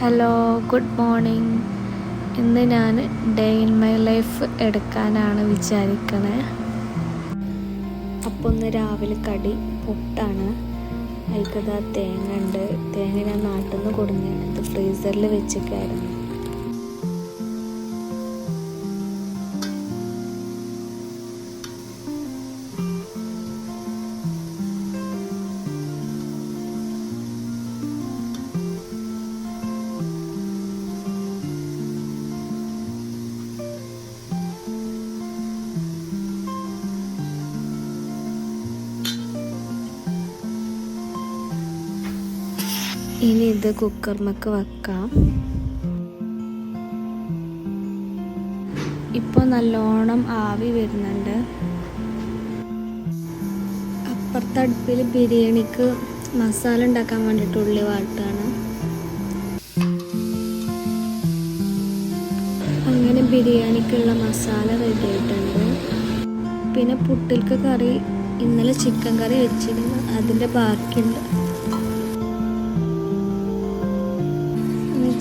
Hello, good morning. ഇന്ന് ഞാൻ day in my life എടുക്കാനാണ് വിചാരിക്കണേ. അപ്പോൾ ഒന്ന് രാവിലെ കടി പുട്ടാണ്. അതിൽക്കതാ തേങ്ങ ഉണ്ട്. തേങ്ങ ഞാൻ നാട്ടിൽ നിന്ന് കൊടുന്ന് ഇത് ഫ്രീസറിൽ വെച്ചിട്ടായിരുന്നു. ഇനി ഇത് കുക്കറിലേക്ക് വെക്കാം. ഇപ്പോൾ നല്ലോണം ആവി വരുന്നുണ്ട്. അപ്പുറത്തെ അടുപ്പിൽ ബിരിയാണിക്ക് മസാല ഉണ്ടാക്കാൻ വേണ്ടിയിട്ട് ഉള്ളി വാട്ടാണ്. അങ്ങനെ ബിരിയാണിക്കുള്ള മസാല റെഡി ആയിട്ടുണ്ട്. പിന്നെ പുട്ടിൽക്ക് കറി ഇന്നലെ ചിക്കൻ കറി വെച്ചിരുന്നു, അതിൻ്റെ ബാക്കിയുണ്ട്.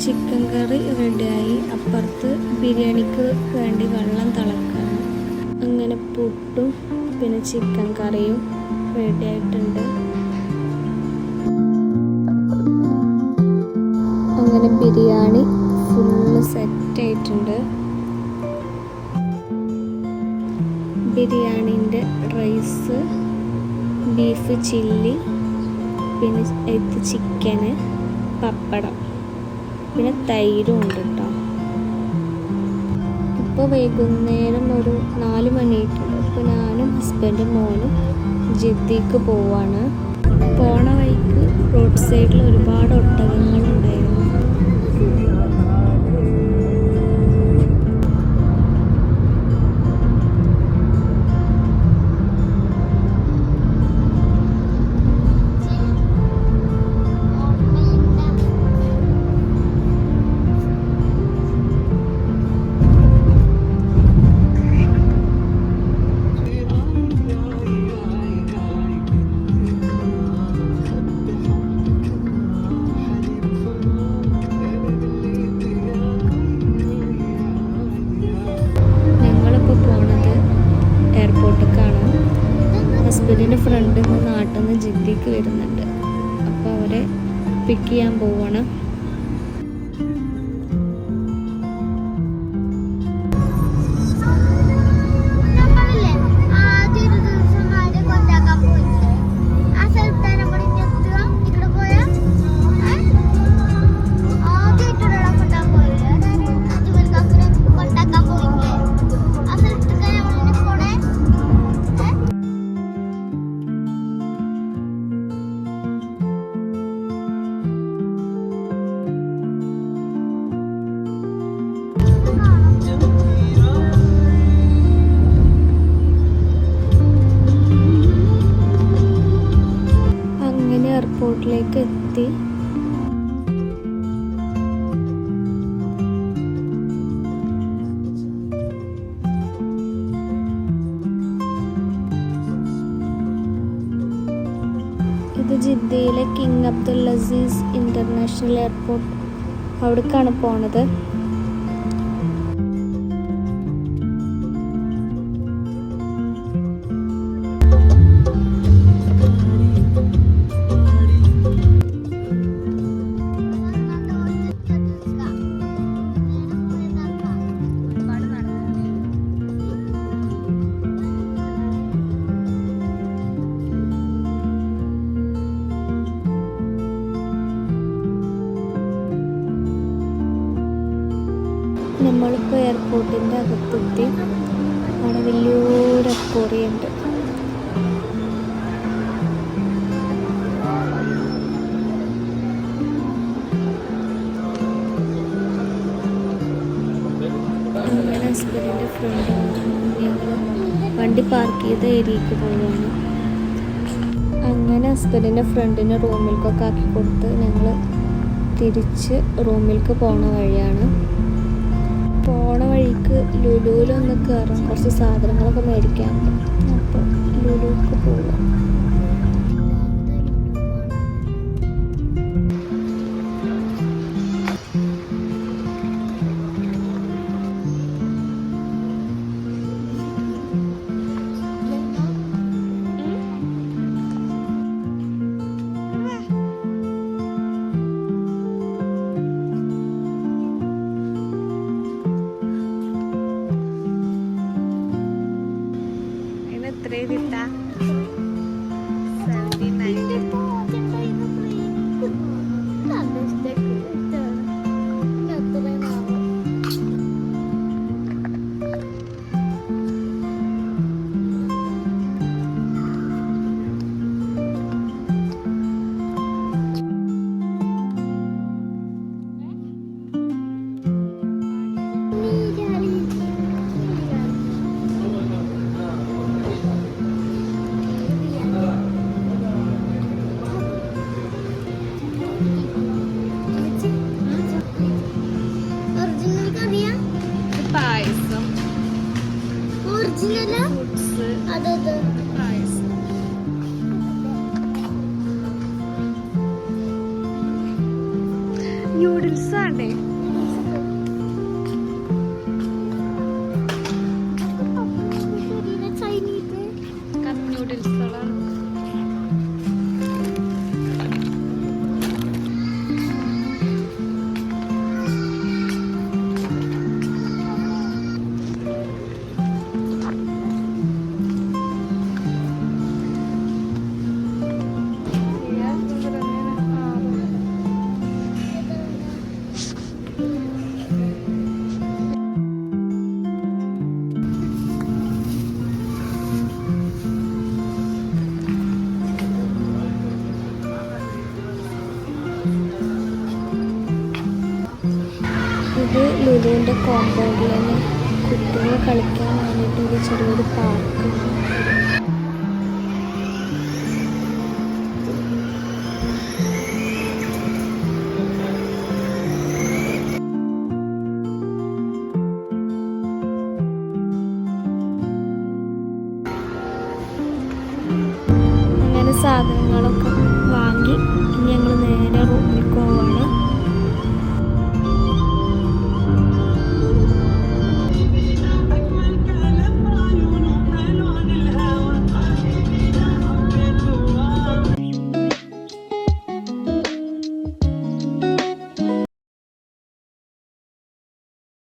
ചിക്കൻ കറി റെഡിയായി. അപ്പുറത്ത് ബിരിയാണിക്ക് വേണ്ടി വെള്ളം തിളക്കാണ്. അങ്ങനെ പുട്ടും പിന്നെ ചിക്കൻ കറിയും റെഡി ആയിട്ടുണ്ട്. അങ്ങനെ ബിരിയാണി ഫുള്ള് സെറ്റ് ആയിട്ടുണ്ട്. ബിരിയാണീൻ്റെ റൈസ്, ബീഫ് ചില്ലി, പിന്നെ ചിക്കന്, പപ്പടം, പിന്നെ തൈരും ഉണ്ട് കേട്ടോ. ഇപ്പോൾ വൈകുന്നേരം ഒരു 4 മണിയായിട്ടുണ്ട്. ഇപ്പോൾ ഞാനും ഹസ്ബൻഡും മോനും ജിദ്ദിക്ക് പോവാണ്. പോണ വഴിക്ക് റോഡ് സൈഡിൽ ഒരുപാട് ഒട്ടകങ്ങളുണ്ടായിരുന്നു. ഹസ്ബൻഡിൻ്റെ ഫ്രണ്ട് നാട്ടിൽ നിന്ന് ജിദ്ദിക്ക് വരുന്നുണ്ട്. അപ്പോൾ അവരെ പിക്ക് ചെയ്യാൻ പോവാണ്. എയർപോർട്ടിലേക്ക് എത്തി. ഇത് ജിദ്ദയിലെ King Abdul Aziz international airport, അവിടേക്കാണ് പോണത്. നമ്മളിപ്പോൾ എയർപോർട്ടിൻ്റെ അകത്തെത്തി. അവിടെ വലിയൊരു അക്വേറിയമുണ്ട്. അങ്ങനെ ഹസ്ബൻഡിൻ്റെ ഫ്രണ്ട് വണ്ടി പാർക്ക് ചെയ്ത ഏരിയക്ക് പോവുകയാണ്. അങ്ങനെ ഹസ്ബൻഡിൻ്റെ ഫ്രണ്ടിന് റൂമിലേക്കൊക്കെ ആക്കി കൊടുത്ത് ഞങ്ങൾ തിരിച്ച് റൂമിലേക്ക് പോണ വഴിയാണ്. പോണ വഴിക്ക് ലുലുവിലൊന്ന് കയറാം, കുറച്ച് സാധനങ്ങളൊക്കെ മേടിക്കാനുണ്ട്. അപ്പോൾ ലുലുവിലേക്ക് പോകാം. പായസം ഫ്രൂട്ട്സ് പായസം ന്യൂഡിൽസ് ആണേ കപ്പ് ന്യൂഡിൽസുകളാണ് ഇത് ലുലുവിൻ്റെ കോമ്പൗണ്ടിൽ തന്നെ കുട്ടികൾ കളിക്കാൻ വേണ്ടിയിട്ട് ഒരു ചെറിയൊരു പാർക്ക്. അങ്ങനെ സാധനങ്ങളൊക്കെ വാങ്ങി ഇനി ഞങ്ങൾ നേരെ റൂമിൽ പോവാം.